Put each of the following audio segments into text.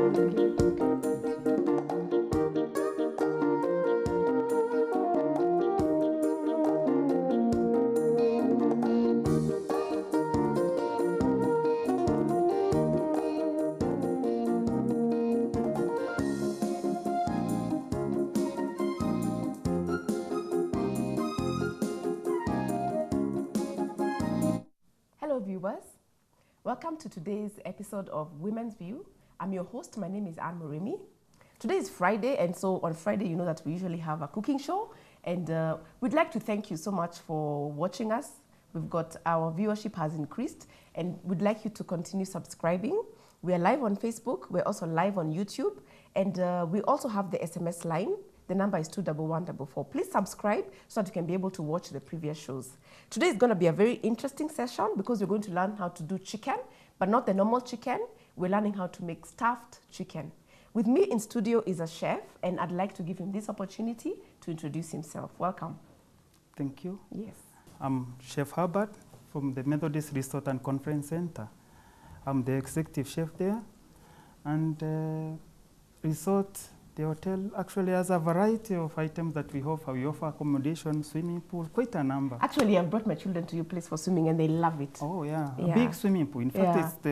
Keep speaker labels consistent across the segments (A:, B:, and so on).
A: Hello viewers, welcome to today's episode of Women's View. I'm your host, my name is Anne Moremi. Today is Friday, and so on Friday you know that we usually have a cooking show, and we'd like to thank you so much for watching us. We've got, our viewership has increased, and we'd like you to continue subscribing. We are live on Facebook, we're also live on YouTube, and we also have the SMS line. The number is 21144. Please subscribe so that you can be able to watch the previous shows. Today is going to be a very interesting session because we're going to learn how to do chicken, but not the normal chicken. We're learning how to make stuffed chicken. With me in studio is a chef, and I'd like to give him this opportunity to introduce himself. Welcome.
B: Thank you.
A: Yes.
B: I'm Chef Herbert from the Methodist Resort and Conference Center. I'm the executive chef there, and the hotel actually has a variety of items that we offer. We offer accommodation, swimming pool, quite a number.
A: Actually, I've brought my children to your place for swimming and they love it.
B: Oh yeah,
A: Yeah.
B: a big swimming pool. In fact,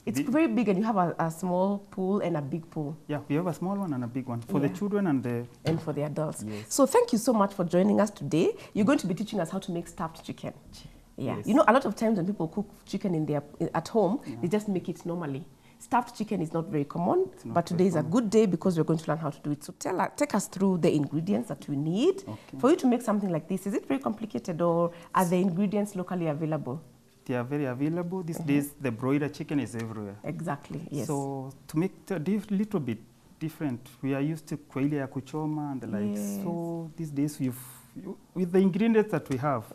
A: It's very big, and you have a small pool and a big pool.
B: Yeah, we have a small one and a big one for
A: Yeah.
B: the children and
A: for the adults.
B: Yes.
A: So thank you so much for joining us today. You're going to be teaching us how to make stuffed chicken. Yeah.
B: Yes.
A: You know, a lot of times when people cook chicken at home, they just make it normally. Stuffed chicken is not very common, but today is a good day because we're going to learn how to do it. So take us through the ingredients that we need.
B: Okay.
A: For you to make something like this. Is it very complicated, or are the ingredients locally available?
B: They are very available. These days, the broiler chicken is everywhere.
A: Exactly, yes.
B: So to make it a little bit different, we are used to kwaile ya kuchoma and the like.
A: Yes.
B: So these days, with the ingredients that we have,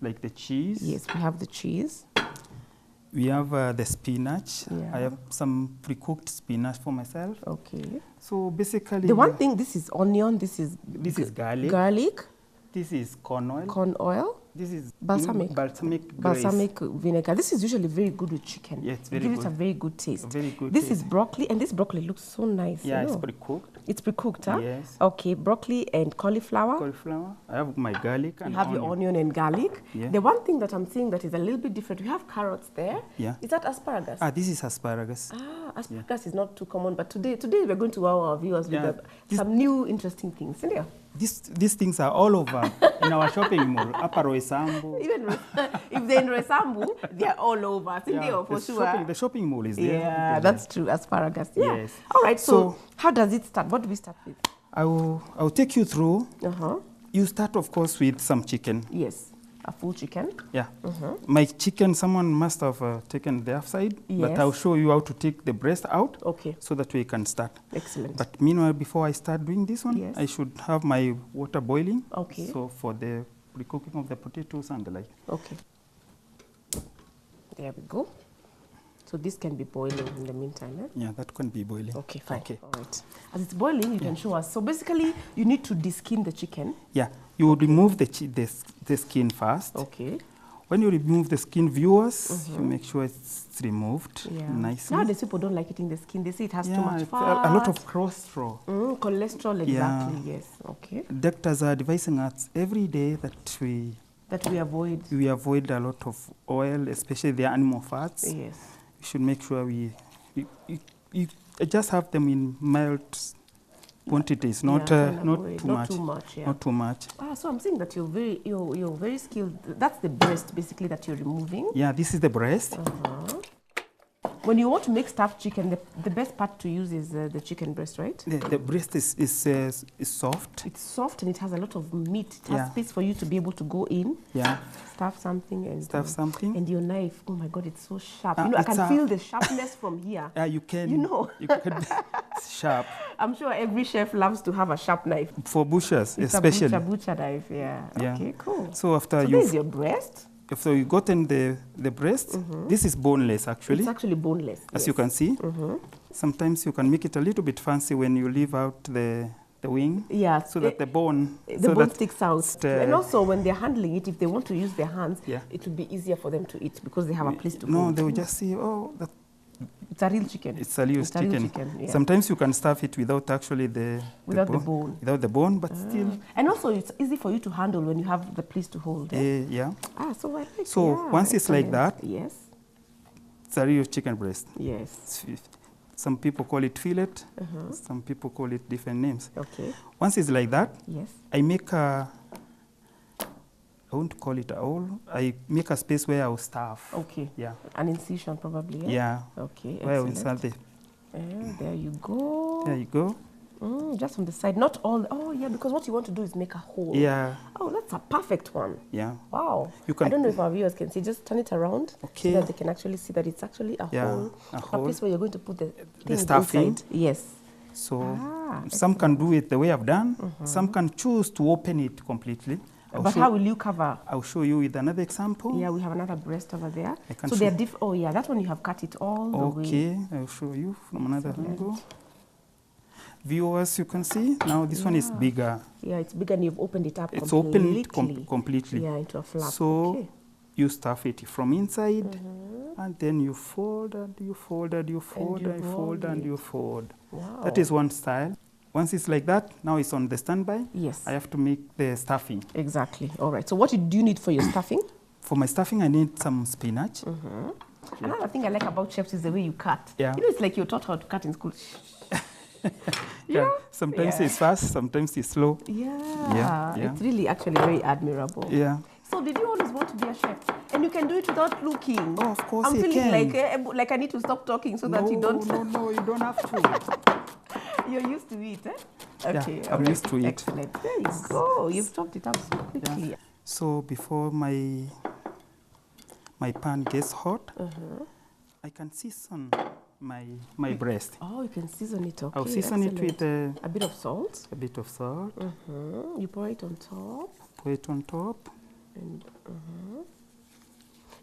B: like the cheese.
A: Yes, we have the cheese.
B: We have the spinach.
A: Yeah.
B: I have some pre-cooked spinach for myself.
A: Okay.
B: So basically,
A: The one thing, this is onion, this is
B: garlic.
A: garlic,
B: This is corn oil.
A: corn oil,
B: This is
A: balsamic
B: balsamic
A: vinegar. This is usually very good with chicken.
B: Yeah, it's very
A: Give it
B: good.
A: a very good taste.
B: Very good
A: This
B: taste.
A: is broccoli, and this broccoli looks so nice.
B: Yeah,
A: you
B: it's
A: know.
B: pre-cooked.
A: It's pre-cooked, huh?
B: Yes.
A: Okay, broccoli and cauliflower.
B: Cauliflower. I have my garlic and
A: You have your onion and garlic.
B: Yeah.
A: The one thing that I'm seeing that is a little bit different, we have carrots there.
B: Yeah.
A: Is that asparagus?
B: This is asparagus.
A: Asparagus is not too common, but today we're going to wow our viewers with some new interesting things. Isn't it?
B: These things are all over in our shopping mall. Upper Roysambu.
A: Even if they're in Resambu, they're all over. Isn't it? For sure.
B: The shopping mall is there.
A: Yeah, that's true. Asparagus. Yeah.
B: Yes.
A: All right. So how does it start? What do we start with?
B: I will take you through.
A: Uh-huh.
B: You start, of course, with some chicken.
A: Yes. A full chicken.
B: Yeah. My chicken, someone must have taken the outside, but
A: Yes.
B: I'll show you how to take the breast out.
A: Okay.
B: So that we can start.
A: Excellent.
B: But meanwhile, before I start doing this one,
A: Yes.
B: I should have my water boiling.
A: Okay.
B: So for the pre-cooking of the potatoes and the like.
A: Okay. There we go. So this can be boiling in the meantime, eh?
B: Yeah, that can be boiling.
A: Okay, fine.
B: Okay.
A: All right. As it's boiling, you can show us. So basically, you need to deskin the chicken.
B: Yeah, you would remove the skin first.
A: Okay.
B: When you remove the skin, viewers, you make sure it's removed nicely.
A: Nowadays, people don't like eating the skin. They say it has too much
B: it's
A: fat.
B: a lot of cholesterol.
A: Cholesterol, exactly, yes. Okay.
B: Doctors are advising us every day that we
A: avoid
B: a lot of oil, especially the animal fats.
A: Yes.
B: We should make sure we just have them in mild quantities, not too much.
A: Yeah.
B: Not too much.
A: So I'm saying that you're very skilled. That's the breast basically that you're removing.
B: Yeah, this is the breast.
A: When you want to make stuffed chicken, the best part to use is the chicken breast, right?
B: The breast is soft.
A: It's soft and it has a lot of meat. It has space for you to be able to go in.
B: Yeah.
A: Stuff something and
B: and
A: your knife. Oh my God, it's so sharp. You know, I can feel the sharpness from here.
B: Yeah, you can.
A: You know,
B: you can sharp.
A: I'm sure every chef loves to have a sharp knife.
B: For butchers,
A: it's
B: especially.
A: A butcher knife. Yeah. Okay, cool.
B: So after
A: there's your breast.
B: So you gotten the breast. This is boneless, actually.
A: It's actually boneless.
B: As you can see. Sometimes you can make it a little bit fancy when you leave out the wing.
A: Yeah.
B: So that the bone
A: sticks out. And also when they're handling it, if they want to use their hands, it will be easier for them to eat because they have a place to go.
B: No, they will just see,
A: It's a real chicken.
B: It's a real chicken.
A: Yeah.
B: Sometimes you can stuff it without actually
A: without the bone.
B: Without the bone, but still.
A: And also, it's easy for you to handle when you have the place to hold.
B: Yeah.
A: So I like.
B: So once it's like that,
A: yes,
B: it's a real chicken breast.
A: Yes.
B: Some people call it fillet. Some people call it different names.
A: Okay.
B: Once it's like that,
A: yes,
B: I make I won't call it a hole. I make a space where I will stuff.
A: Okay.
B: Yeah.
A: An incision probably.
B: Yeah.
A: Okay.
B: Where I will insert the.
A: There you go.
B: There you go.
A: Just on the side, not all. Oh yeah, because what you want to do is make a hole.
B: Yeah.
A: Oh, that's a perfect one.
B: Yeah.
A: Wow.
B: You can.
A: I don't know if our viewers can see. Just turn it around.
B: Okay.
A: So that they can actually see that it's actually a hole.
B: A hole.
A: A place where you're going to put the
B: stuffing.
A: inside. Yes.
B: So some can do it the way I've done. Some can choose to open it completely.
A: But how will you cover?
B: I'll show you with another example.
A: Yeah, we have another breast over there.
B: So
A: they're different. Oh yeah, that one you have cut it all the way.
B: Okay, I'll show you from another angle. Viewers, you can see now this one is bigger.
A: Yeah, it's bigger and you've opened it up.
B: It's opened completely.
A: Yeah, into a flap.
B: So you stuff it from inside, and then you fold and you fold and you fold and you fold and you fold.
A: Wow.
B: That is one style. Once it's like that, now it's on the standby.
A: Yes.
B: I have to make the stuffing.
A: Exactly. All right. So what do you need for your stuffing?
B: For my stuffing, I need some spinach.
A: Another thing I like about chefs is the way you cut.
B: Yeah.
A: You know, it's like you're taught how to cut in school.
B: Yeah. Sometimes it's fast, sometimes it's slow.
A: Yeah. It's really actually very admirable.
B: Yeah.
A: So did you always want to be a chef? And you can do it without looking.
B: Oh, of course
A: I'm
B: you
A: feeling
B: can.
A: like I need to stop talking so that you don't.
B: No, you don't have to.
A: You're used to it, eh? Okay.
B: Yeah, I'm used to it.
A: Excellent. There you go. You've chopped it up so quickly.
B: Yeah. So before my pan gets hot, I can season my breast.
A: Oh, you can season it. Okay.
B: I'll season it with
A: a bit of salt.
B: A bit of salt.
A: You pour it on top.
B: Pour it on top.
A: And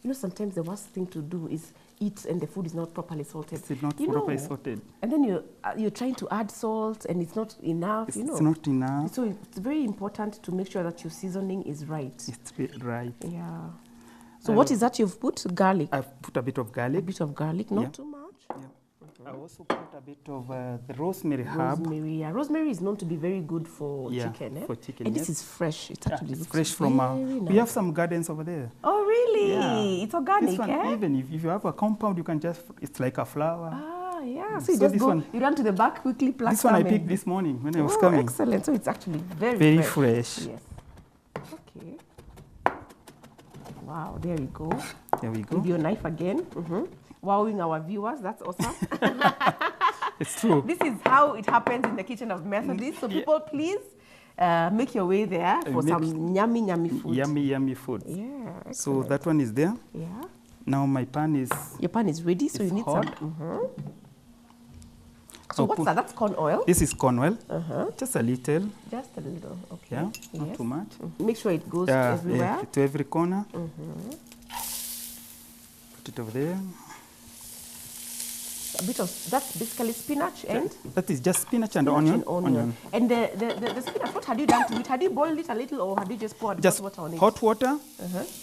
A: you know, sometimes the worst thing to do is eat and the food is not properly salted.
B: It's not properly salted.
A: And then you're trying to add salt and it's not enough.
B: It's not enough.
A: So it's very important to make sure that your seasoning is right.
B: It's right.
A: Yeah. So what is that you've put? Garlic.
B: I've put a bit of garlic.
A: A bit of garlic, not too much.
B: Yeah. I also put a bit of the rosemary herb.
A: Rosemary, yeah. Rosemary is known to be very good for chicken.
B: For chicken.
A: And this is fresh. It actually looks
B: fresh from
A: nice.
B: We have some gardens over there.
A: Oh, really?
B: Yeah.
A: It's organic,
B: this one, even if you have a compound, you can just, it's like a flower.
A: Ah, yeah. So you just go, you run to the back, quickly pluck
B: This one I picked this morning when I was coming.
A: Excellent. So it's actually
B: very fresh.
A: Yes. Okay. Wow, there you go.
B: There we go.
A: With your knife again. Wowing our viewers, that's awesome.
B: It's true.
A: This is how it happens in the kitchen of Methodist. So people, please make your way there for some yummy, yummy food.
B: Yummy, yummy food.
A: Yeah. Excellent.
B: So that one is there.
A: Yeah.
B: Now my pan is...
A: Your pan is ready, so you need
B: hot.
A: some... So what's that? That's corn oil?
B: This is corn oil. Just a little.
A: Just a little, okay.
B: Yeah, not too much.
A: Make sure it goes everywhere.
B: To every corner. Put it over there.
A: A bit of, that's basically spinach and?
B: That is just spinach and onion.
A: And the spinach, what had you done to it? Had you boiled it a little or had you just poured hot water on it?
B: Hot water,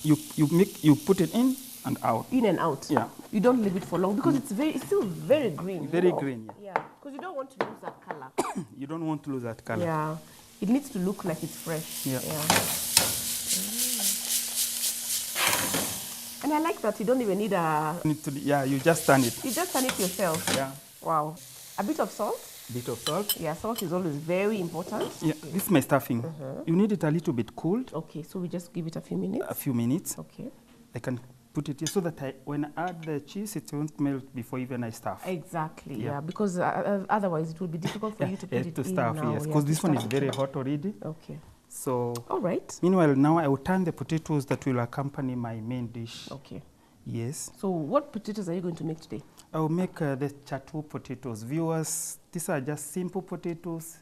B: you put it in and out.
A: In and out?
B: Yeah.
A: You don't leave it for long because it's still very green.
B: Very green,
A: yeah. Because you don't want to lose that color.
B: You don't want to lose that color.
A: Yeah. It needs to look like it's fresh.
B: Yeah.
A: And I like that you don't even need a...
B: you just turn it.
A: You just turn it yourself.
B: Yeah.
A: Wow. A bit of salt.
B: Bit of salt.
A: Yeah, salt is always very important.
B: Yeah, this is my stuffing. You need it a little bit cooled.
A: Okay, so we just give it a few minutes.
B: A few minutes.
A: Okay.
B: I can put it here so that when I add the cheese, it won't melt before even I stuff.
A: Exactly, yeah, because otherwise it will be difficult for you to put it
B: to
A: in
B: stuff,
A: now.
B: yes, because this one is very hot already.
A: Okay.
B: So,
A: all right.
B: Meanwhile, now I will turn the potatoes that will accompany my main dish.
A: Okay.
B: Yes.
A: So what potatoes are you going to make today?
B: I will make the chateau potatoes. Viewers, these are just simple potatoes,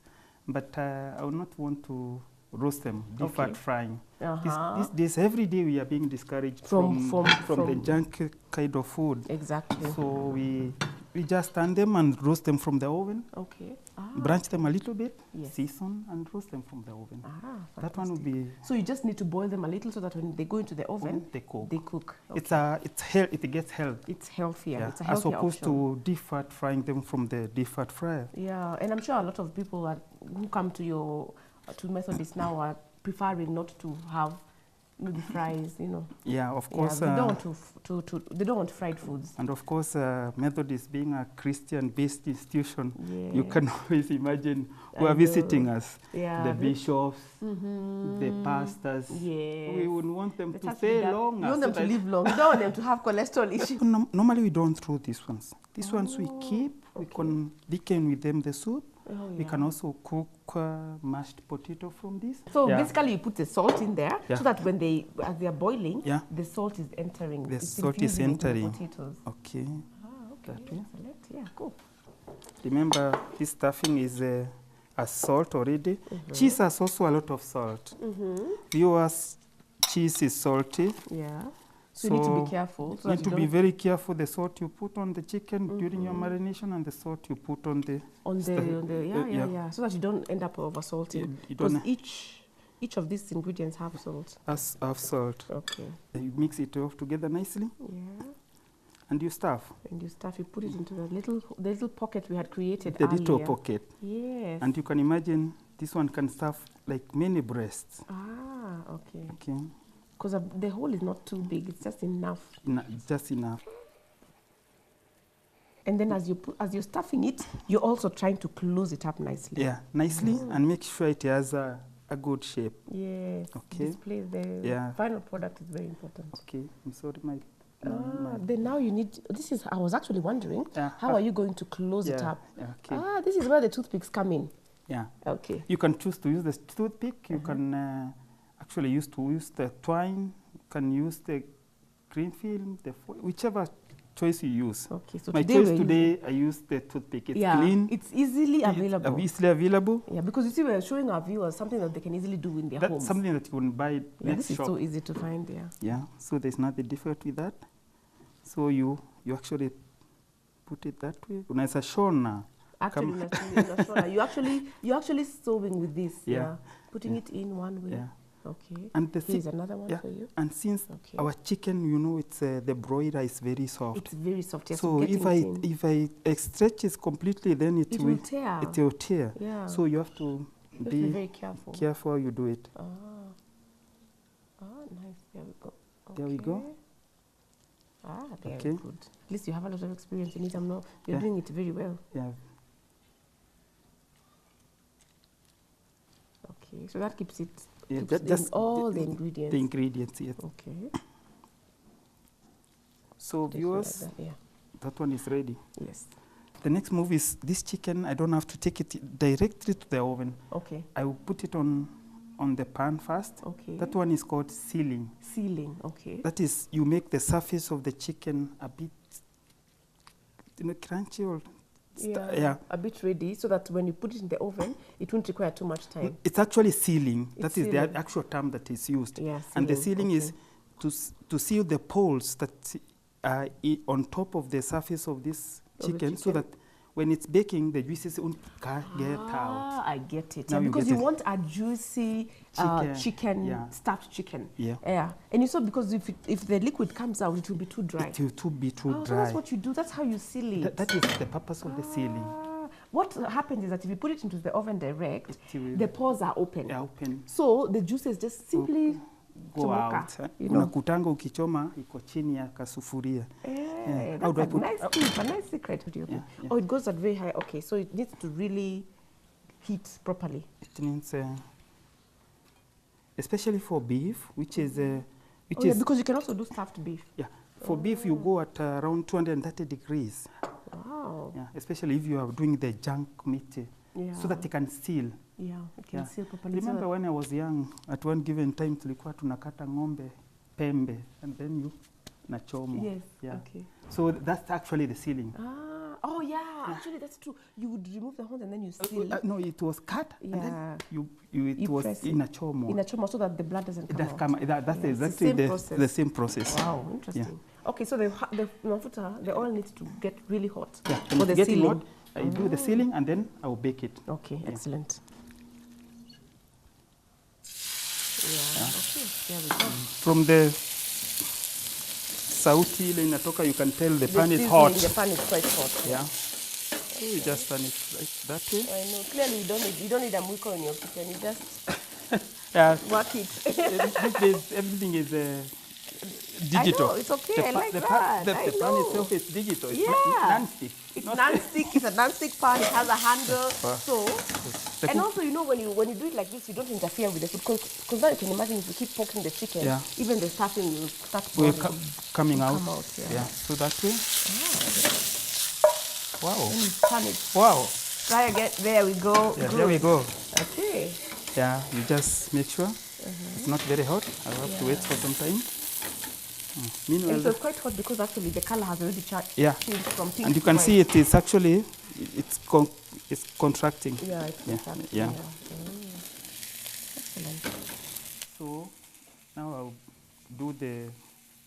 B: but I will not want to roast them, deep fat frying. These days, every day we are being discouraged from the junk kind of food.
A: Exactly.
B: So we we just turn them and roast them from the oven.
A: Okay.
B: Branch them a little bit,
A: Yes.
B: season, and roast them from the oven. That
A: Fantastic.
B: one will be.
A: So you just need to boil them a little so that when they go into the oven,
B: they cook.
A: they cook. Okay.
B: It gets healthy.
A: It's healthier.
B: Yeah.
A: It's a
B: As
A: healthier
B: opposed
A: option.
B: to deep fat frying them from the deep fat fryer.
A: Yeah, and I'm sure a lot of people who come to Methodist now are preferring not to have maybe fries, you know.
B: Yeah, of course.
A: They don't want they don't want fried foods.
B: And of course, Methodist being a Christian-based institution,
A: Yeah.
B: you can always imagine who
A: I
B: are visiting
A: know.
B: us.
A: Yeah.
B: The bishops, the pastors.
A: Yes.
B: We would want them
A: It
B: to
A: has
B: stay
A: be that-
B: longer.
A: You want them to live long. You don't want them to have cholesterol issues.
B: Normally we don't throw these ones. These ones we keep. We can thicken with them the soup.
A: Oh,
B: We can also cook mashed potato from this.
A: So basically you put the salt in there so that when as they are boiling,
B: Yeah.
A: the salt is entering.
B: The
A: It's
B: salt is
A: infusing into the
B: entering.
A: potatoes.
B: Okay.
A: Okay.
B: That way.
A: Excellent. Yeah, cool.
B: Remember, this stuffing is a salt already. Cheese has also a lot of salt. Viewers, cheese is salty.
A: Yeah. So you need to be careful. So
B: You need to be very careful the salt you put on the chicken during your marination and the salt you put on the
A: yeah. So that you don't end up over salting.
B: You
A: Because
B: don't
A: each of these ingredients have salt.
B: have salt.
A: Okay.
B: You mix it all together nicely
A: Yeah.
B: and you stuff.
A: And you stuff, you put it into the little pocket we had created
B: The little
A: earlier.
B: pocket.
A: Yes.
B: And you can imagine this one can stuff like many breasts.
A: Okay.
B: Okay.
A: Because the hole is not too big; it's just enough.
B: Just enough.
A: And then as you're stuffing it, you're also trying to close it up nicely.
B: Yeah, nicely and make sure it has a good shape.
A: Yes.
B: Okay.
A: Display the final product is very important.
B: Okay, I'm sorry, my.
A: Then now you need. I was actually wondering, how are you going to close it up?
B: Okay.
A: This is where the toothpicks come in.
B: Yeah.
A: Okay.
B: You can choose to use the toothpick. You can actually use the twine. You can use the green film, whichever choice you use.
A: Okay. So
B: my choice today, I use the toothpick. It's clean.
A: It's easily available.
B: Easily available.
A: Yeah, because you see, we're showing our viewers something that they can easily do in their homes.
B: That's something that you can buy
A: This is
B: shop.
A: so easy to find there.
B: Yeah. So there's nothing difficult with that. So you actually put it that way. Unaweza shona.
A: Actually, you're actually sewing with this. Yeah. Putting it in one way.
B: Yeah.
A: Okay.
B: And
A: here's another one for you.
B: And since our chicken, it's the broiler is very soft.
A: It's very soft. Yes,
B: so if I stretch it completely, then it will tear. It will tear.
A: Yeah.
B: So you have to be
A: very careful.
B: Careful how you do it.
A: Nice. There we go. Okay.
B: There we go.
A: Very good. At least you have a lot of experience in it. You're doing it very well.
B: Yeah.
A: Okay. So that keeps it.
B: Just
A: all the ingredients.
B: The ingredients, yes.
A: Okay.
B: So viewers, that one is ready.
A: Yes.
B: The next move is this chicken. I don't have to take it directly to the oven.
A: Okay.
B: I will put it on the pan first.
A: Okay.
B: That one is called sealing.
A: Sealing, okay.
B: That is, you make the surface of the chicken a bit, crunchy or
A: a bit ready, so that when you put it in the oven, it won't require too much time.
B: It's actually sealing. That is the actual term that is used.
A: Yeah,
B: and the sealing is to seal the poles that are on top of the surface of this chicken, so that when it's baking, the juices won't get out.
A: I get it.
B: Now
A: because you want a juicy chicken, stuffed chicken.
B: Yeah.
A: And you saw, because if the liquid comes out, it will be too dry.
B: It will be too dry.
A: So that's what you do. That's how you seal it.
B: That is the purpose of the sealing.
A: What happens is that if you put it into the oven direct, the pores are open.
B: They're open.
A: So the juices just simply
B: go out. Unakutanga ukichoma iko chini ya kasufuria.
A: That's a nice tip, a nice secret. Oh, it goes at very high. Okay, so it needs to really heat properly.
B: It means, especially for beef, which is
A: because you can also do stuffed beef.
B: Yeah, for beef you go at around 230 degrees.
A: Wow.
B: Yeah, especially if you are doing the junk meat, so that it can seal.
A: Yeah, it can seal properly.
B: Remember when I was young, at one given time tulikuwa tunakata ng'ombe pembe and then you nachomo.
A: Yes.
B: Yeah.
A: Okay.
B: So that's actually the sealing.
A: Oh yeah, actually that's true. You would remove the horns and then you seal.
B: No, it was cut.
A: Yeah.
B: And then it was
A: press
B: in a chomo.
A: In a chomo so that the blood doesn't come out.
B: That's
A: Yeah,
B: exactly
A: it's
B: the same process.
A: Wow, interesting. Okay, so the mafuta, the oil needs to get really hot
B: Yeah,
A: for the sealing.
B: hot, I do the sealing and then I will bake it.
A: Okay, excellent. Yeah, okay, there we go.
B: From the sauti ile inatoka, you can tell the pan is hot.
A: The pan is quite hot.
B: Yeah. So you just turn it like that way.
A: I know. Clearly, you don't need a mwiko in your kitchen. You just work it.
B: These days, everything is digital.
A: I know, it's okay. I like that.
B: The pan itself is digital. It's non-stick.
A: It's non-stick. It's a non-stick pan. It has a handle. So, and also, you know, when you do it like this, you don't interfere with the food. Because now you can imagine if you keep poking the chicken, even the stuffing will start
B: coming out.
A: Yeah.
B: So that way. Wow.
A: Then you turn it.
B: Wow.
A: Try again. There we go.
B: Yeah, there we go.
A: Okay.
B: Yeah, you just make sure it's not very hot. I'll have to wait for some time. Meanwhile,
A: and so it's quite hot because actually the color has already changed from pink.
B: And you can see it is actually it's contracting.
A: Yeah, it's contracting.
B: Yeah.
A: Excellent.
B: So now I'll do the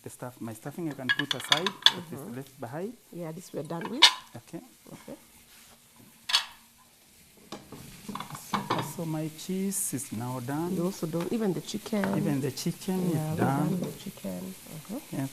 B: stuff. My stuffing I can put aside. What is left behind.
A: Yeah, this we're done with.
B: Okay. So my cheese is now done.
A: You also do even the chicken.
B: Even the chicken is done.
A: Done the chicken.
B: Yeah.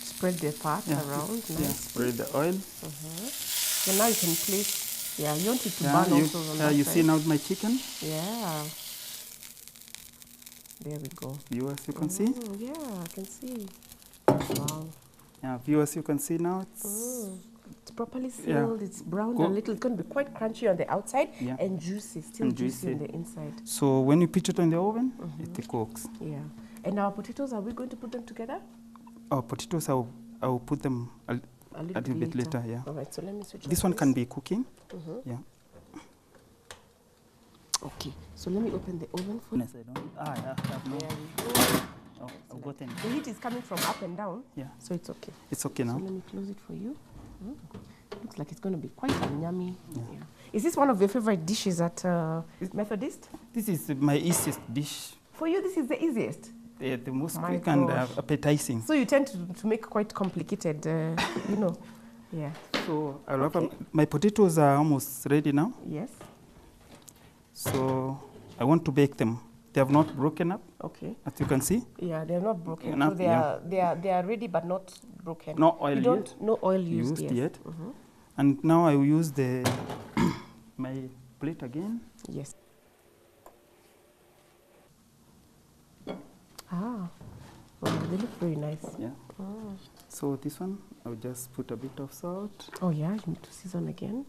A: Spread the fat around.
B: Yeah, spread the oil.
A: So now you can place. Yeah, you want it to burn also on that
B: you
A: side.
B: see now my chicken?
A: Yeah. There we go.
B: Viewers, you can see?
A: Yeah, I can see. Wow.
B: Yeah, viewers, you can see now.
A: It's properly sealed. It's browned a little. It's going to be quite crunchy on the outside and juicy, still juicy on the inside. So
B: when you put it in the oven, it cooks.
A: Yeah. And our potatoes, are we going to put them together?
B: Our potatoes, I will put them a little bit later. Yeah.
A: All right. So let me switch.
B: This one can be cooking. Yeah.
A: Okay, so let me open the oven for you.
B: I have no.
A: There we go.
B: I've gotten.
A: The heat is coming from up and down.
B: Yeah.
A: So it's okay.
B: It's okay now.
A: So let me close it for you. Looks like it's going to be quite yummy. Yeah. Is this one of your favorite dishes at Methodist?
B: This is my easiest dish.
A: For you, this is the easiest?
B: The most quick and appetizing.
A: So you tend to make quite complicated, you know. Yeah.
B: So my potatoes are almost ready now.
A: Yes.
B: So I want to bake them. They have not broken up.
A: Okay.
B: As you can see.
A: Yeah, they are not broken. So they are ready but not broken.
B: No oil yet.
A: No oil used
B: yet. And now I will use my plate again.
A: Yes. Ah, well, they look very nice.
B: Yeah. So this one, I'll just put a bit of salt.
A: Oh yeah, you need to season again.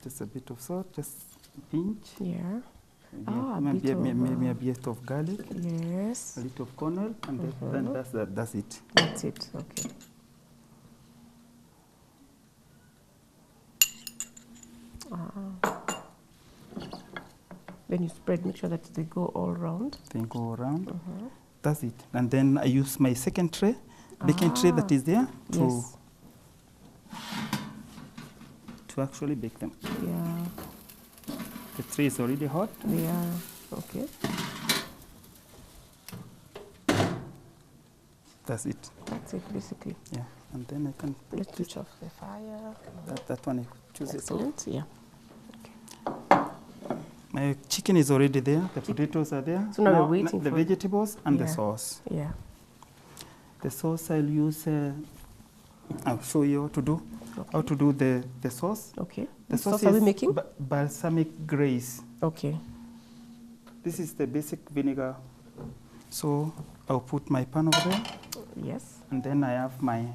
B: Just a bit of salt, just a pinch.
A: Yeah.
B: Maybe a bit of garlic.
A: Yes.
B: A little of corn oil, and then that's it.
A: That's it. Okay. Then you spread. Make sure that they go all around.
B: They go around. That's it. And then I use my second tray, baking tray that is there to actually bake them.
A: Yeah.
B: The tray is already hot.
A: Yeah. Okay.
B: That's it.
A: That's it, basically.
B: Yeah. And then I can.
A: Let's switch off the fire.
B: That one I choose it.
A: Excellent. Yeah.
B: My chicken is already there. The potatoes are there.
A: So now we're waiting
B: for the vegetables and the sauce.
A: Yeah.
B: The sauce I'll use. I'll show you how to do. Okay. How to do the sauce.
A: Okay.
B: The
A: sauce are we making?
B: Balsamic glaze.
A: Okay.
B: This is the basic vinegar. So I'll put my pan over there.
A: Yes.
B: And then I have my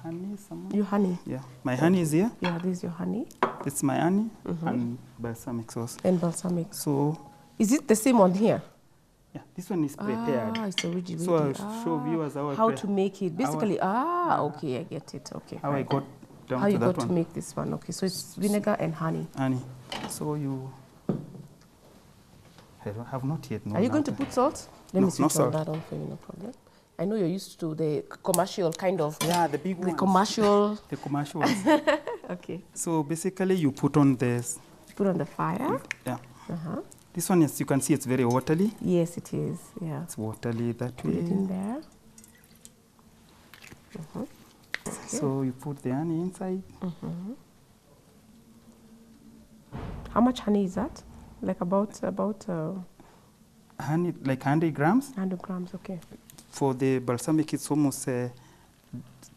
B: honey somewhere.
A: Your honey?
B: Yeah. My honey is here.
A: Yeah, this is your honey.
B: It's my honey and balsamic sauce.
A: And balsamic.
B: So.
A: Is it the same one here?
B: Yeah, this one is prepared.
A: It's already ready.
B: So I'll show viewers how
A: to make it. Basically, okay, I get it. Okay.
B: How I got down
A: how
B: to
A: you
B: that
A: got
B: one.
A: to make this one. Okay, so it's vinegar and honey.
B: Honey. So you I have not yet. No,
A: Are you going to put salt? Let me switch
B: salt.
A: that on for you, no problem. I know you're used to the commercial kind of.
B: Yeah, the big ones.
A: Commercial.
B: The commercial ones.
A: Okay.
B: So basically, you put on this.
A: Put on the fire.
B: Yeah. This one, as you can see, it's very watery.
A: Yes, it is. Yeah.
B: It's watery that way.
A: Put it in there.
B: So you put the honey inside.
A: How much honey is that? Like about
B: Honey, like 100 grams.
A: 100 grams. Okay.
B: For the balsamic, it's almost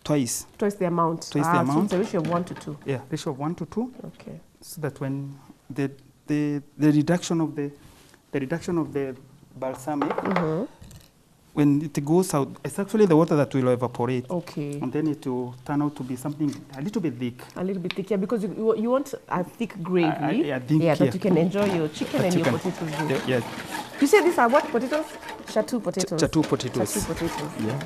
B: twice.
A: Twice the amount.
B: Twice the amount.
A: So it's a ratio of 1 to 2.
B: Yeah, ratio of 1 to 2.
A: Okay.
B: So that when the reduction of the balsamic, when it goes out, it's actually the water that will evaporate.
A: Okay.
B: And then it will turn out to be something a little bit thick.
A: A little bit thick, yeah, because you want a thick gravy. That you can enjoy your chicken and your potatoes with.
B: Yeah.
A: You say these are what potatoes? Chateau potatoes.
B: Chateau potatoes.
A: Chateau potatoes.
B: Yeah.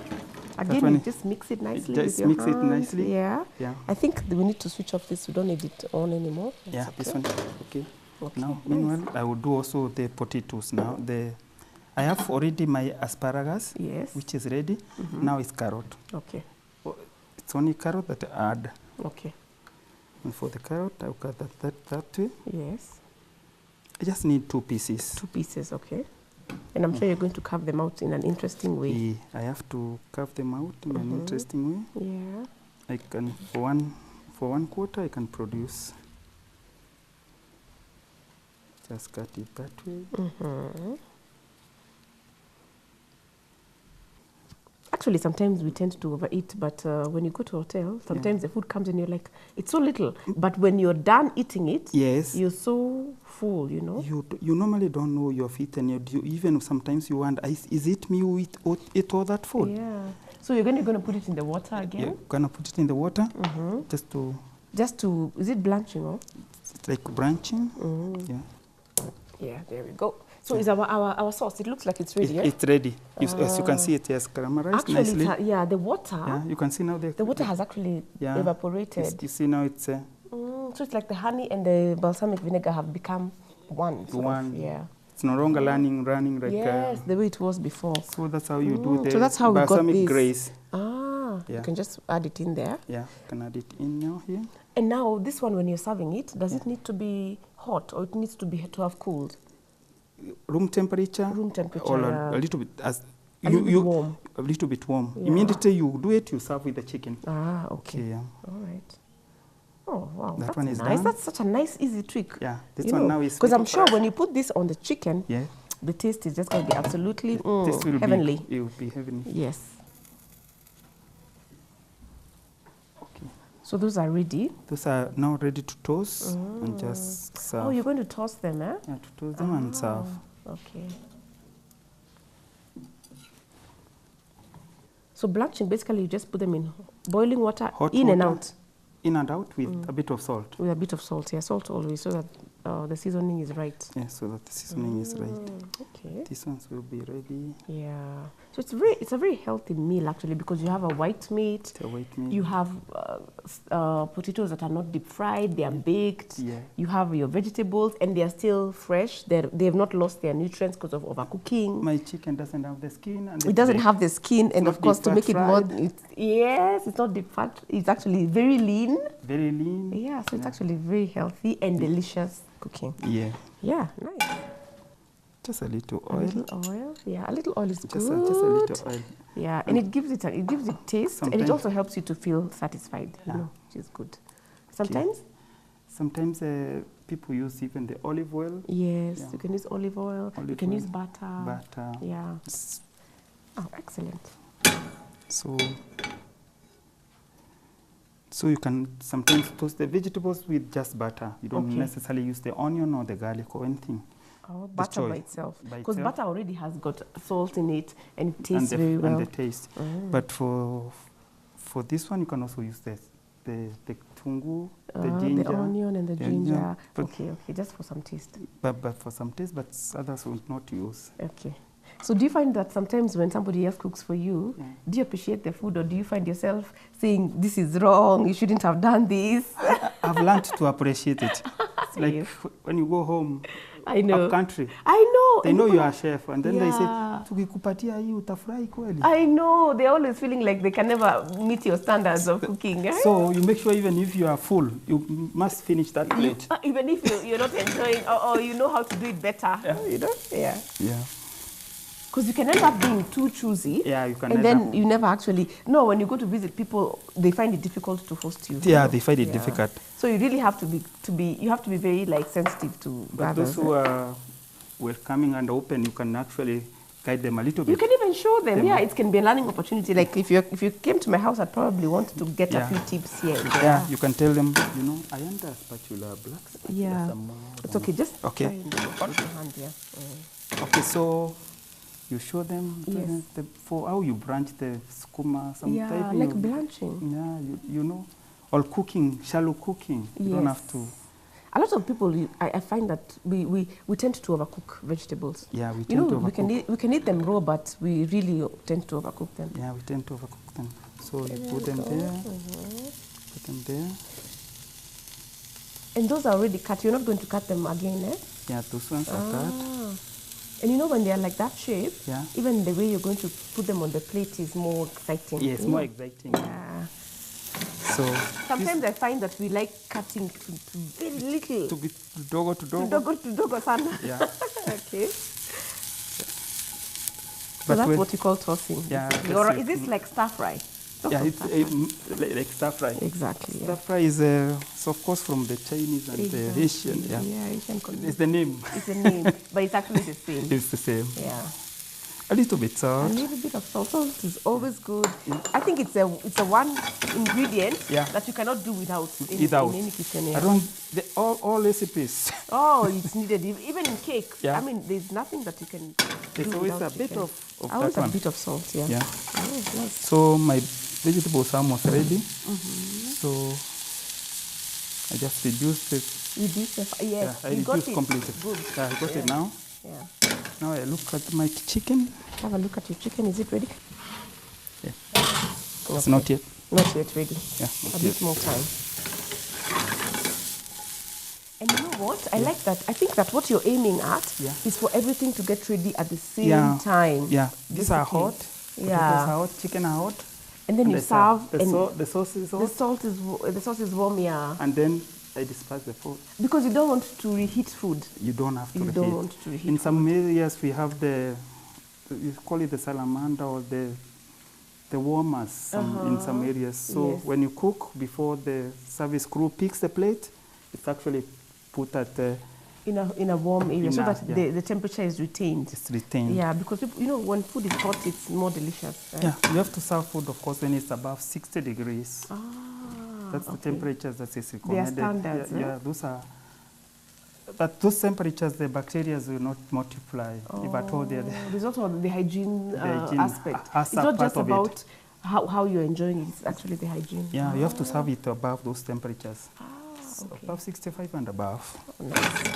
A: Again, you just mix it nicely with your hands.
B: It nicely.
A: Yeah.
B: Yeah.
A: I think we need to switch off this. We don't need it on anymore.
B: That's this one. Okay. Now,
A: nice.
B: meanwhile, I will do also the potatoes now. I have already my asparagus, which is ready. Now it's carrot.
A: Okay.
B: It's only carrot that I add.
A: Okay.
B: And for the carrot, I'll cut that way.
A: Yes.
B: I just need 2 pieces.
A: 2 pieces, okay. And I'm sure you're going to carve them out in an interesting way.
B: Yeah, I have to carve them out in an interesting way.
A: Yeah.
B: I can, for one quarter, I can produce. Just cut it that way.
A: Actually, sometimes we tend to overeat, but when you go to a hotel, sometimes the food comes and you're like, it's so little. But when you're done eating it, you're so full, you know.
B: You normally don't know you've eaten. Even sometimes you wonder, is it me who eat all that food?
A: Yeah. So you're going to put it in the water again?
B: Yeah, going to put it in the water
A: just to, is it blanching or?
B: It's like blanching. Yeah.
A: Yeah, there we go. So is our sauce, it looks like it's ready,
B: It's ready. As you can see, it has caramelized nicely.
A: Actually, the water.
B: Yeah, you can see now
A: the water has actually evaporated.
B: You see now it's...
A: so it's like the honey and the balsamic vinegar have become one. Yeah.
B: It's no longer running like...
A: Yes, the way it was before.
B: So that's how you do the
A: so that's how
B: balsamic
A: we got this.
B: grace.
A: You can just add it in there.
B: Yeah, you can add it in now here.
A: And now this one, when you're serving it, does it need to be hot or it needs to have cooled?
B: Room temperature. Or a little bit
A: warm.
B: A little bit warm. Yeah. Immediately you do it, you serve with the chicken.
A: Okay.
B: Yeah.
A: All right. Oh wow,
B: that one is
A: nice.
B: Done.
A: That's such a nice, easy trick.
B: Yeah, this one now is
A: because I'm sure when you put this on the chicken, the taste is just going to be absolutely heavenly.
B: It will be heavenly.
A: Yes. So those are ready?
B: Those are now ready to toast and just serve.
A: Oh, you're going to toast them, eh?
B: Yeah, to toast them and serve.
A: Okay. So blanching, basically you just put them in boiling water, and out.
B: In and out with a bit of salt.
A: With a bit of salt, yeah, salt always, so that the seasoning is right.
B: Yeah, so that the seasoning is right.
A: Okay.
B: These ones will be ready.
A: Yeah. So it's a very healthy meal actually, because you have a white meat.
B: It's a white meat.
A: You have potatoes that are not deep fried; they are baked.
B: Yeah.
A: You have your vegetables, and they are still fresh. They have not lost their nutrients because of overcooking.
B: My chicken doesn't have the skin. And
A: it doesn't have the skin, and of course to make it more. It's not deep fat. It's actually very lean.
B: Very lean.
A: Yeah. So it's actually very healthy and delicious cooking.
B: Yeah.
A: Yeah. Nice.
B: Just a little oil.
A: A little oil, yeah. A little oil is good.
B: Just a little oil.
A: Yeah, and it gives it taste, and it also helps you to feel satisfied. You know, which is good. Sometimes.
B: Sometimes people use even the olive oil.
A: Yes, you can use olive oil. You can use butter.
B: Butter.
A: Yeah. Oh, excellent.
B: So you can sometimes toast the vegetables with just butter. You don't necessarily use the onion or the garlic or anything.
A: Oh, butter by itself. Because butter already has got salt in it and it tastes very well.
B: And the taste. But for this one, you can also use the tungu, the ginger.
A: The onion and the ginger. Okay, just for some taste.
B: But for some taste, but others will not use.
A: Okay. So do you find that sometimes when somebody else cooks for you, do you appreciate the food, or do you find yourself saying, this is wrong, you shouldn't have done this?
B: I've learned to appreciate it. It's like when you go home,
A: I know.
B: up country.
A: I know.
B: They
A: and
B: know
A: people
B: you are a chef, and then they say,
A: Yeah.
B: tukikupatia hii utafurahi kweli.
A: I know, they're always feeling like they can never meet your standards of cooking. Eh?
B: So you make sure even if you are full, you must finish that plate.
A: Even if you're not enjoying, or you know how to do it better, you know? Yeah.
B: Yeah.
A: Because you can end up being too choosy.
B: Yeah, you can
A: and
B: end
A: then
B: up-
A: you never actually... No, when you go to visit people, they find it difficult to host you.
B: Yeah, they find it difficult.
A: So you really have to be you have to be very like sensitive to
B: But
A: others.
B: those who are welcoming and open, you can actually guide them a little bit.
A: You can even show them. Yeah, it can be a learning opportunity. Like if you came to my house, I'd probably want to get a few tips here and there.
B: Yeah, you can tell them, you know, I under spatula, black spatula,
A: Yeah.
B: some more.
A: It's okay. Just
B: Okay.
A: try and do it with your hand, yeah.
B: Okay, so you show them
A: Yes.
B: for how you branch the skuma.
A: Yeah,
B: Sometimes
A: like blanching.
B: Yeah, you know, or cooking, shallow cooking. You don't have to.
A: A lot of people, I find that we tend to overcook vegetables.
B: Yeah, we
A: You
B: tend
A: know,
B: to
A: we can eat them raw, but we really tend to overcook them.
B: Yeah, we tend to overcook them. So you put them there, put them there.
A: And those are already cut. You're not going to cut them again, eh?
B: Yeah, those ones are cut.
A: And you know, when they are like that shape,
B: Yeah.
A: even the way you're going to put them on the plate is more exciting.
B: Yes,
A: you
B: more
A: know?
B: exciting.
A: Yeah.
B: So
A: Sometimes I find that we like cutting to very little.
B: to be dogo to dogo.
A: To dogo sana.
B: Yeah.
A: Okay. So
B: But
A: that's
B: when-
A: what you call tossing.
B: Yeah,
A: basically.
B: that's
A: Or
B: it.
A: is this like stir fry?
B: Yeah, it's like stir fry.
A: Exactly.
B: Stir
A: Yeah.
B: fry is, so of course, from the Chinese and the Asian. Yeah.
A: Asian cuisine.
B: It's the name.
A: It's a name, but it's actually the same.
B: It's the same.
A: Yeah.
B: A little bit
A: A
B: salt.
A: little bit of salt. Salt is always good. I think it's a one ingredient
B: Yeah.
A: that you cannot do without in any kitchen. Yeah.
B: I don't. All recipes.
A: Oh, it's needed even in cake.
B: Yeah.
A: I mean, there's nothing that you can.
B: There's
A: do
B: always
A: without
B: a bit
A: chicken.
B: of
A: Always
B: that
A: a
B: one.
A: bit of salt. Yeah.
B: Yeah.
A: Oh, nice.
B: So my vegetables are almost ready. So I just reduce it.
A: Reduce the yes.
B: I
A: you got
B: reduce
A: it.
B: completely.
A: Good.
B: Yeah, I got it now.
A: Yeah.
B: Now I look at my chicken.
A: Have a look at your chicken. Is it ready?
B: Yeah. It's not yet.
A: Not yet ready.
B: Yeah.
A: A bit more time. And you know what? I like that. I think that what you're aiming at is for everything to get ready at the same time.
B: Yeah. These are
A: Basically.
B: hot.
A: Yeah.
B: Potatoes are hot. Chicken are hot.
A: And then you serve.
B: The,
A: and
B: the sauce is hot.
A: the sauce is warm, yeah.
B: And then I disperse the food.
A: Because you don't want to reheat food.
B: You don't have to
A: You
B: reheat.
A: don't want to reheat
B: In some areas we have you call it the salamander or the warmers in some areas. So
A: Yes.
B: when you cook before the service crew picks the plate, it's actually put at
A: in a warm area so that
B: yeah.
A: the temperature is retained.
B: it's retained.
A: Yeah, because people, you know, when food is hot, it's more delicious. Right?
B: Yeah, you have to serve food, of course, when it's above 60 degrees.
A: Ah,
B: That's the
A: okay.
B: temperatures that is
A: They are
B: recommended.
A: standards,
B: Yeah,
A: eh?
B: yeah, those are. At those temperatures, the bacteria will not multiply. If at all, they're
A: There's also the hygiene,
B: hygiene
A: aspect.
B: has
A: It's
B: a
A: not
B: part
A: just
B: of it.
A: about how you're enjoying it, it's actually the hygiene.
B: Yeah, you have to serve it above those temperatures. So
A: okay.
B: above 65 and above.
A: Nice.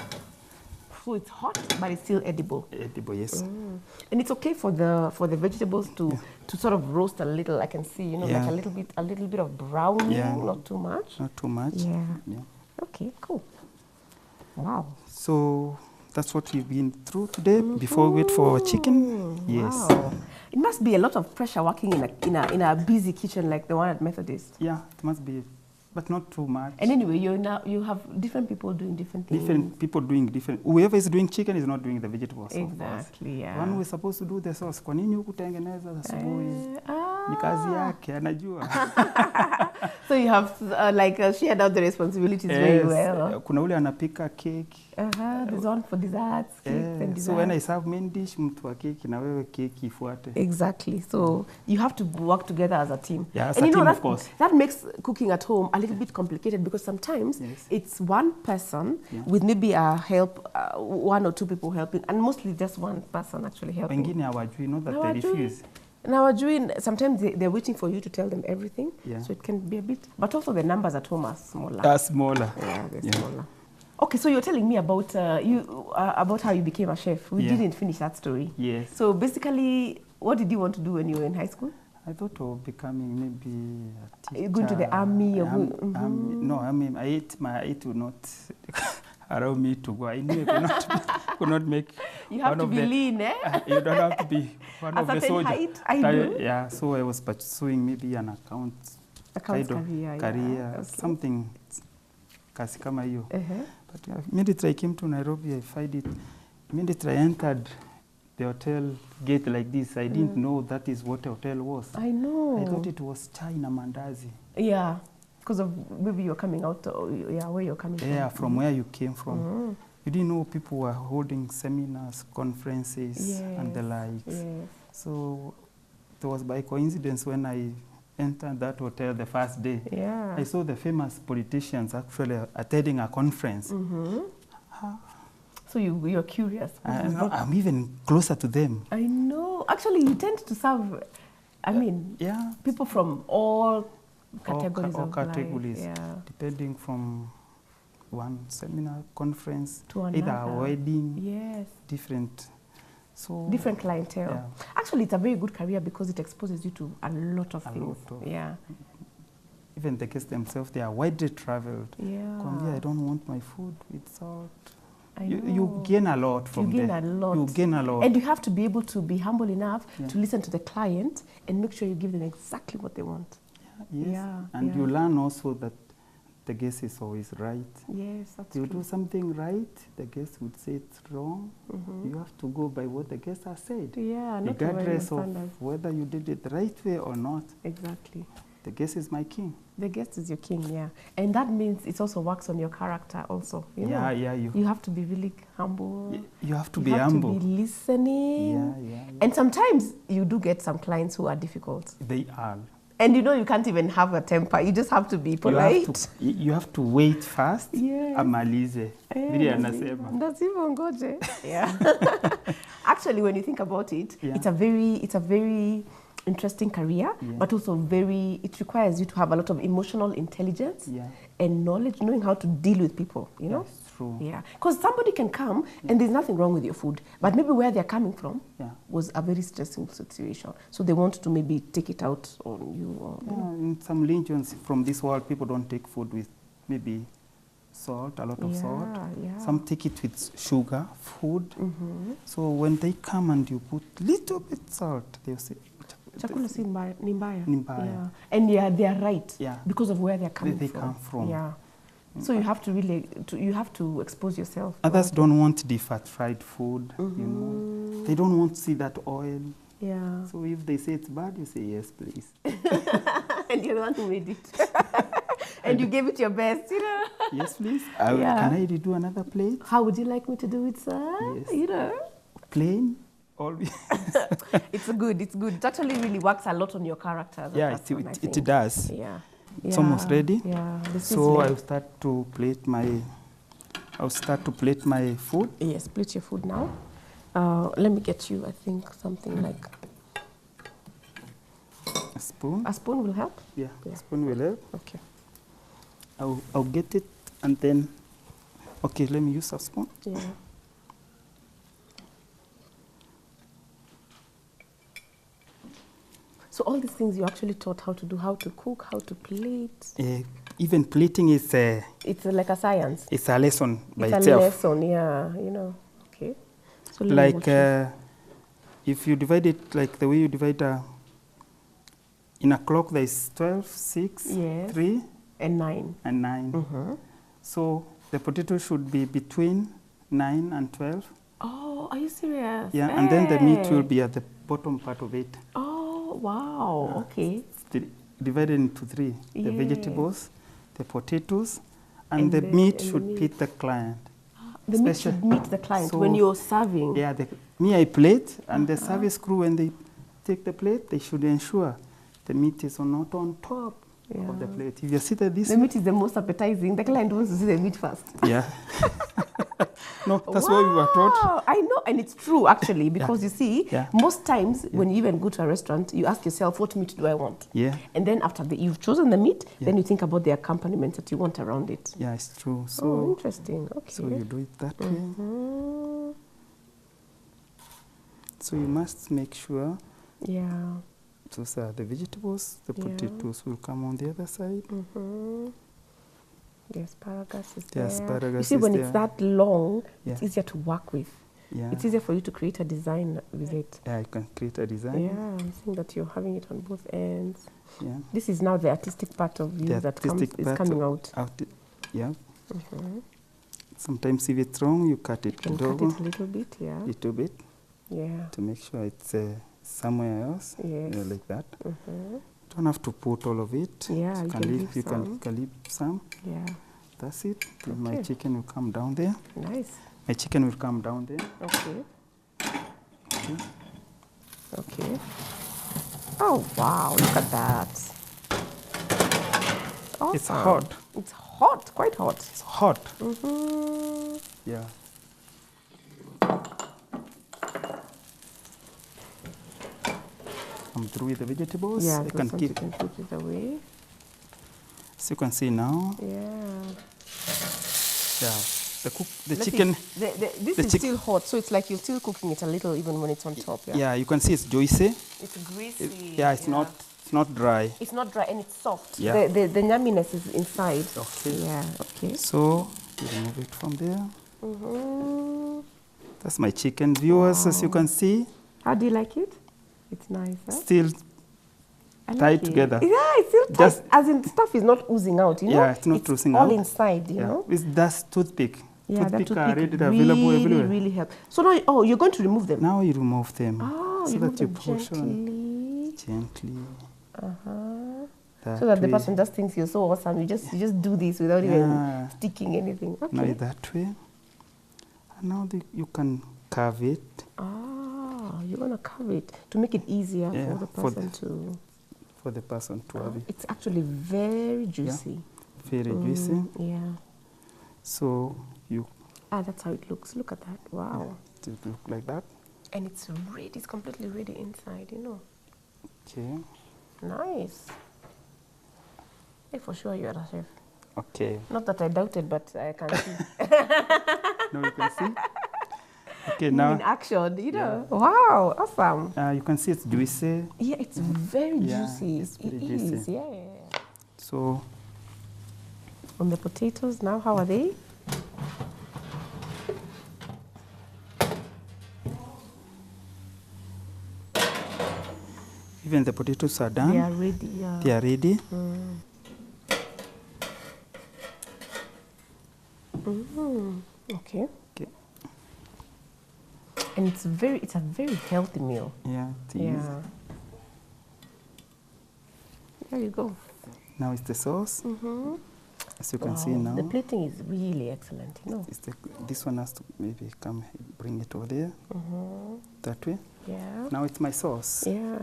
A: So it's hot, but it's still edible.
B: Edible, yes.
A: And it's okay for the vegetables to sort of roast a little. I can see, you know,
B: Yeah.
A: like a little bit of browning,
B: Yeah.
A: not too much.
B: Not too much.
A: Yeah.
B: Yeah.
A: Okay, cool. Wow.
B: So that's what we've been through today. Before we wait for our chicken. Yes.
A: Wow. It must be a lot of pressure working in a busy kitchen like the one at Methodist.
B: Yeah, it must be, but not too much.
A: And anyway, you have different people doing different things.
B: Different people doing different. Whoever is doing chicken is not doing the vegetables.
A: Exactly, yeah.
B: One who is supposed to do the sauce. Kwa nini hukutengeneza asubuhi? Ni kazi yake, anajua.
A: So you have shared out the responsibilities very well.
B: Kuna ule anapika cake.
A: There's one for desserts, cakes and desserts.
B: So when I serve main dish, mtu wa keki na wewe keki ifuate.
A: Exactly. So you have to work together as a team.
B: Yeah, as
A: and
B: a
A: you know,
B: team,
A: that,
B: of course.
A: That makes cooking at home a little bit complicated because sometimes it's one person with maybe a help, one or two people helping, and mostly just one person actually helping.
B: Wengine hawajui, know that they refuse.
A: Now, sometimes they're waiting for you to tell them everything,
B: Yeah.
A: so it can be a bit. But also the numbers at home are smaller.
B: Smaller.
A: Yeah, they're smaller. Okay, so you're telling me about about how you became a chef. We didn't finish that story.
B: Yes.
A: So basically, what did you want to do when you were in high school?
B: I thought of becoming maybe a teacher.
A: You're going to the army?
B: No, I mean, I ate would not. allow me to go. I knew I could not make.
A: You have to be lean, eh?
B: You don't have to be one
A: a
B: of the
A: certain
B: soldiers.
A: height, I do.
B: Yeah, so I was pursuing maybe an account kind of career, something kasi kama hiyo. But immediately I came to Nairobi, I find it. Immediately I entered the hotel gate like this. I didn't know that is what a hotel was.
A: I know.
B: I thought it was China Mandazi.
A: Yeah, because of maybe you're coming out, where you're coming from.
B: Yeah, from where you came from. You didn't know people were holding seminars, conferences, and the likes.
A: Yes.
B: So it was by coincidence when I entered that hotel the first day.
A: Yeah.
B: I saw the famous politicians actually attending a conference.
A: So you're curious.
B: I'm even closer to them.
A: I know. Actually, you tend to serve, people from all categories
B: all
A: of
B: categories,
A: life. Yeah.
B: depending from one seminar, conference,
A: to another.
B: either a wedding,
A: yes,
B: different
A: clientele.
B: Yeah.
A: Actually, it's a very good career because it exposes you to a lot of things. Yeah.
B: Even the guests themselves, they are widely traveled.
A: Yeah.
B: Come here, I don't want my food with salt.
A: You
B: you gain a lot from there. You gain a lot.
A: And you have to be able to be humble enough to listen to the client and make sure you give them exactly what they want.
B: Yes.
A: Yeah.
B: And you learn also that the guest is always right.
A: Yes, that's
B: you
A: true.
B: do something right, the guest would say it's wrong. You have to go by what the guest has said.
A: Yeah, not
B: regardless of whether you did it the right way or not.
A: Exactly.
B: The guest is my king.
A: The guest is your king, yeah. And that means it also works on your character also. You know?
B: You
A: have to be really humble.
B: You have to be humble.
A: You have to be listening.
B: Yeah.
A: And sometimes you do get some clients who are difficult.
B: They are.
A: And you can't even have a temper. You just have to be polite.
B: You have to wait first.
A: Yes.
B: Amalize.
A: Yeah. Actually, when you think about it, it's a very interesting career, but also it requires you to have a lot of emotional intelligence and knowledge, knowing how to deal with people, you know?
B: That's true.
A: Yeah. Because somebody can come and there's nothing wrong with your food, but maybe where they're coming from was a very stressful situation. So they want to maybe take it out on you. Or,
B: in some regions from this world, people don't take food with maybe salt, a lot of salt. Some take it with sugar, food. So when they come and you put little bit salt, they'll say,
A: chakula si ni mbaya.
B: Yeah.
A: And they are right because of where they're coming from.
B: They come from.
A: Yeah. So you have to really, you have to expose yourself.
B: Others don't want the fat-fried food, you know. They don't want to see that oil.
A: Yeah.
B: So if they say it's bad, you say, yes, please.
A: And you're the one who made it. And you gave it your best, you know.
B: Yes, please. Can I do another plate?
A: How would you like me to do it, sir?
B: Yes.
A: You know.
B: Plain? Always.
A: It's good. It actually really works a lot on your character.
B: It does.
A: Yeah.
B: It's almost ready.
A: Yeah.
B: So I'll start to plate my food.
A: Yes, plate your food now. Let me get you, I think, something like
B: a spoon.
A: A spoon will help?
B: Yeah. A spoon will help.
A: Okay.
B: I'll get it and then, okay, let me use a spoon.
A: Yeah. So all these things you actually taught how to do, how to cook, how to plate.
B: Even plating is
A: it's like a science.
B: It's a lesson by itself.
A: It's a lesson, yeah, you know. Okay. So
B: like if you divide it like the way you divide in a clock, there is 12, 6, 3,
A: and 9.
B: And 9. So the potato should be between 9 and 12.
A: Oh, are you serious?
B: Yeah, and then the meat will be at the bottom part of it.
A: Oh, wow, okay.
B: It's divided into 3. The vegetables, the potatoes, and the meat should meet the client.
A: The meat should meet the client when you're serving.
B: Yeah, I plate, and the service crew, when they take the plate, they should ensure the meat is not on top of the plate. If you see that the
A: meat is the most appetizing, the client wants to see the meat first.
B: Yeah. No, that's what we were taught.
A: I know, and it's true actually, because you see, most times when you even go to a restaurant, you ask yourself, what meat do I want?
B: Yeah.
A: And then after you've chosen the meat, then you think about the accompaniments that you want around it.
B: Yeah, it's true. So
A: interesting. Okay.
B: So you do it that way. So you must make sure.
A: Yeah.
B: Those are the vegetables. The potatoes will come on the other side.
A: The asparagus is
B: The
A: there.
B: asparagus
A: you see,
B: is
A: when
B: there.
A: it's that long, it's
B: Yeah.
A: easier to work with.
B: Yeah.
A: It's easier for you to create a design with it.
B: Yeah, you can create a design.
A: Yeah, I'm seeing that you're having it on both ends.
B: Yeah.
A: This is now the artistic part of you
B: The
A: that
B: artistic
A: is
B: part
A: coming out.
B: Yeah. Sometimes if it's wrong, you cut it
A: You can cut it a little bit, yeah.
B: little bit
A: Yeah.
B: to make sure it's somewhere else.
A: Yes.
B: Like that. Don't have to put all of it.
A: Yeah, you can leave
B: you
A: some.
B: can leave some.
A: Yeah.
B: That's it. Then my
A: Okay.
B: chicken will come down there.
A: Nice.
B: My chicken will come down there.
A: Okay. Okay. Oh, wow. Look at that. Awesome.
B: It's hot.
A: It's hot. Quite hot.
B: It's hot. Yeah. I'm through with the vegetables.
A: Yeah,
B: I can
A: you
B: keep.
A: can put it away.
B: As you can see now.
A: Yeah.
B: Yeah. The
A: Let
B: chicken.
A: this
B: the
A: is still hot, so it's like you're still cooking it a little even when it's on top. Yeah.
B: Yeah, you can see it's juicy.
A: It's greasy.
B: Yeah, it's not dry.
A: It's not dry and it's soft.
B: Yeah.
A: The yumminess is inside.
B: Okay.
A: Yeah. Okay.
B: So you remove it from there. That's my chicken, viewers. As you can see,
A: How do you like it? It's nice. Huh?
B: still
A: I like
B: tied
A: it.
B: together.
A: Yeah, it's still tight.
B: Just-
A: As in, stuff is not oozing out, you know?
B: Yeah, it's not oozing
A: all
B: out.
A: inside, you know?
B: It's just toothpick.
A: Yeah, that
B: Toothpick are
A: toothpick
B: readily available
A: really,
B: everywhere.
A: really helps. So now, you're going to remove them?
B: Now you remove them.
A: Oh,
B: so
A: you
B: that
A: remove
B: you
A: them
B: portion
A: gently.
B: gently.
A: So that the
B: way.
A: person just thinks you're so awesome. You just do this without even sticking anything. Okay.
B: Now that way. And now you can carve it.
A: Ah, you're going to carve it to make it easier
B: Yeah,
A: for the person to...
B: For the person to have it.
A: It's actually very juicy.
B: Very juicy.
A: Yeah.
B: So you
A: That's how it looks. Look at that. Wow.
B: it look like that.
A: And it's ready. It's completely ready inside, you know.
B: Okay.
A: Nice. Hey, for sure you're a chef.
B: Okay.
A: Not that I doubted, but I can see.
B: Now you can see. Okay,
A: In
B: now
A: action, you know. Wow, awesome.
B: you can see it's juicy.
A: Yeah, it's very juicy.
B: it's very
A: It
B: juicy.
A: is, yeah.
B: So
A: On the potatoes now, how are they?
B: even the potatoes are done.
A: They are ready, yeah.
B: They are ready.
A: Okay.
B: Okay.
A: And it's a very healthy meal.
B: Yeah, it is.
A: Yeah. There you go.
B: Now it's the sauce. As you can see now.
A: The plating is really excellent, you know.
B: This one has to maybe come bring it over there. That way.
A: Yeah.
B: Now it's my sauce.
A: Yeah.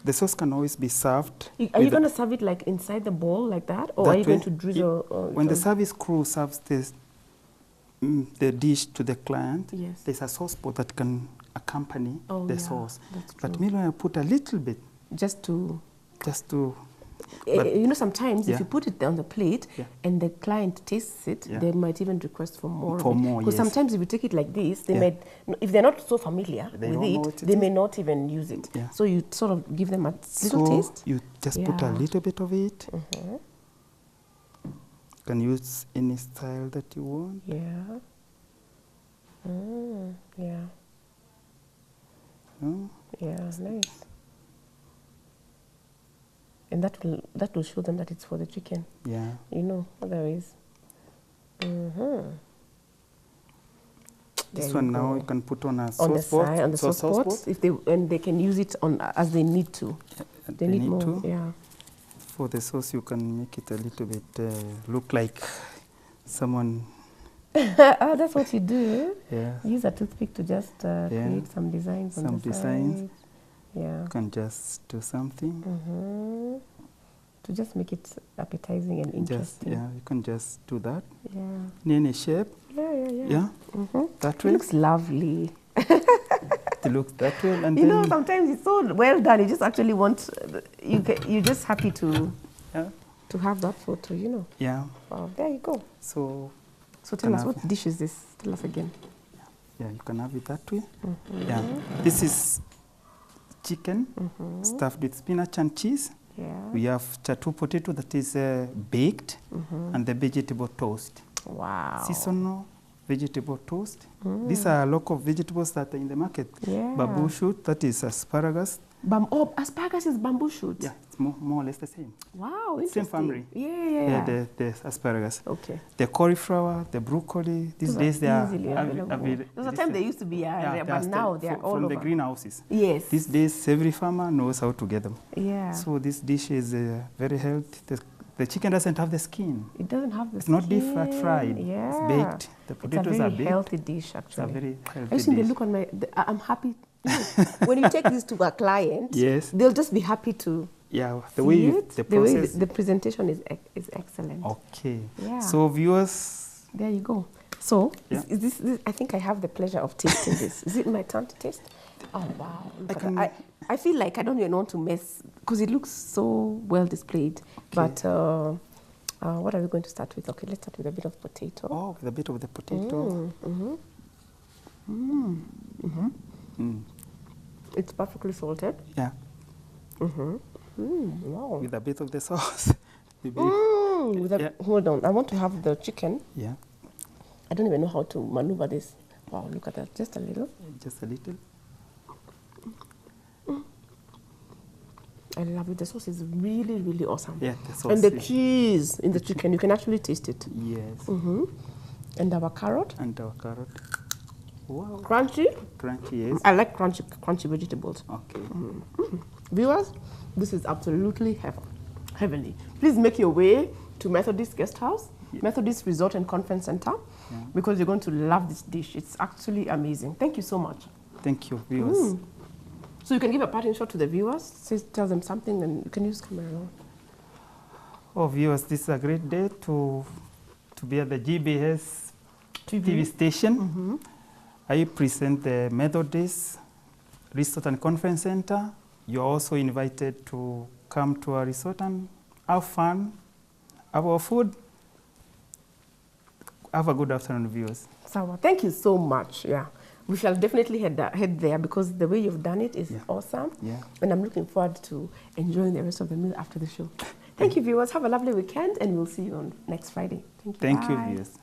B: The sauce can always be served.
A: Are you going to serve it like inside the bowl like that? Or are you going to drizzle?
B: When the service crew serves the dish to the client,
A: Yes.
B: there's a sauce pot that can accompany the
A: yeah,
B: sauce.
A: that's
B: But
A: true.
B: maybe I put a little bit
A: Just to...
B: But-
A: you know, sometimes if
B: Yeah.
A: you put it on the plate
B: Yeah.
A: and the client tastes it,
B: Yeah.
A: they might even request for more.
B: For more,
A: Because
B: yes.
A: sometimes if you take it like this, they
B: Yeah.
A: might, if they're not so familiar
B: They
A: with
B: don't know
A: it,
B: what it
A: they
B: is.
A: may not even use it.
B: Yeah.
A: So you sort of give them a little
B: so
A: taste.
B: you just put a
A: Yeah.
B: little bit of it. You can use any style that you want.
A: Yeah. Yeah.
B: No?
A: Yeah, nice. And that will show them that it's for the chicken.
B: Yeah.
A: You know, otherwise.
B: This
A: There
B: one
A: you
B: now
A: go.
B: you can put on a
A: On the
B: sauce pot.
A: side, on the sauce pot, and they can use it on as they need to. They need more.
B: to.
A: Yeah.
B: For the sauce, you can make it a little bit look like someone.
A: Oh, that's what you do.
B: Yeah.
A: Use a toothpick to just create some designs on
B: Some
A: the
B: designs.
A: side. Yeah.
B: You can just do something.
A: To just make it appetizing and interesting.
B: You can just do that
A: Yeah.
B: in any shape.
A: Yeah.
B: That
A: It
B: way.
A: looks lovely.
B: It looks that way, and
A: You
B: then
A: know, sometimes it's so well done. You just actually want you're just happy to have that photo. You know.
B: yeah.
A: Wow. There you go.
B: So
A: So tell
B: Can
A: us,
B: I
A: what
B: have-
A: dish is this? Tell us again.
B: yeah, you can have it that way. Yeah. This is chicken stuffed with spinach and cheese.
A: Yeah.
B: We have chatu potato that is baked, and the vegetable toast.
A: Wow.
B: Seasonal vegetable toast. These are local vegetables that are in the market.
A: Yeah.
B: Bamboo shoot, that is asparagus.
A: Asparagus is bamboo shoot.
B: Yeah, it's more or less the same.
A: Wow,
B: Same
A: interesting.
B: family.
A: Yeah.
B: The asparagus.
A: Okay.
B: The cauliflower, the broccoli. These days they are
A: easily available. There was a time they used to be rare, but now they are all
B: from
A: over.
B: the greenhouses.
A: Yes.
B: These days every farmer knows how to get them.
A: Yeah.
B: So this dish is very healthy. The chicken doesn't have the skin.
A: It doesn't have the
B: It's
A: skin.
B: not deep fried.
A: Yeah.
B: It's baked. The potatoes are baked.
A: It's a very healthy dish, actually.
B: It's a very healthy
A: I've seen
B: dish.
A: the look on my. I'm happy. When you take this to a client,
B: Yes.
A: they'll just be happy to.
B: Yeah,
A: the way the presentation is excellent.
B: Okay.
A: Yeah.
B: So viewers.
A: There you go. So
B: yeah.
A: is this, I think I have the pleasure of tasting this. Is it my turn to taste? Oh wow! I feel like I don't even want to mess because it looks so well displayed. Okay. But what are we going to start with? Okay, let's start with a bit of potato.
B: Oh, with a bit of the potato.
A: It's perfectly salted.
B: Yeah.
A: Wow.
B: With a bit of the sauce.
A: Hold on, I want to have the chicken.
B: Yeah.
A: I don't even know how to maneuver this. Wow, look at that, just a little.
B: Just a little.
A: I love it. The sauce is really, really awesome.
B: Yeah, the sauce.
A: And the cheese in the chicken, you can actually taste it.
B: Yes.
A: And our carrot.
B: And our carrot. Wow.
A: Crunchy.
B: Crunchy, yes.
A: I like crunchy vegetables.
B: Okay.
A: Viewers, this is absolutely heavenly. Please make your way to Methodist Guest House, Methodist Resort and Conference Center, because you're going to love this dish. It's actually amazing. Thank you so much.
B: Thank you, viewers.
A: So you can give a parting shot to the viewers, tell them something, and you can use camera.
B: Oh, viewers, this is a great day to be at the GBS TV station. I present the Methodist Resort and Conference Center. You're also invited to come to our resort and have fun, have our food. Have a good afternoon, viewers.
A: Sawa, thank you so much. Yeah, we shall definitely head there because the way you've done it is awesome.
B: Yeah.
A: And I'm looking forward to enjoying the rest of the meal after the show. Thank you, viewers. Have a lovely weekend, and we'll see you on next Friday.
B: Thank you, viewers.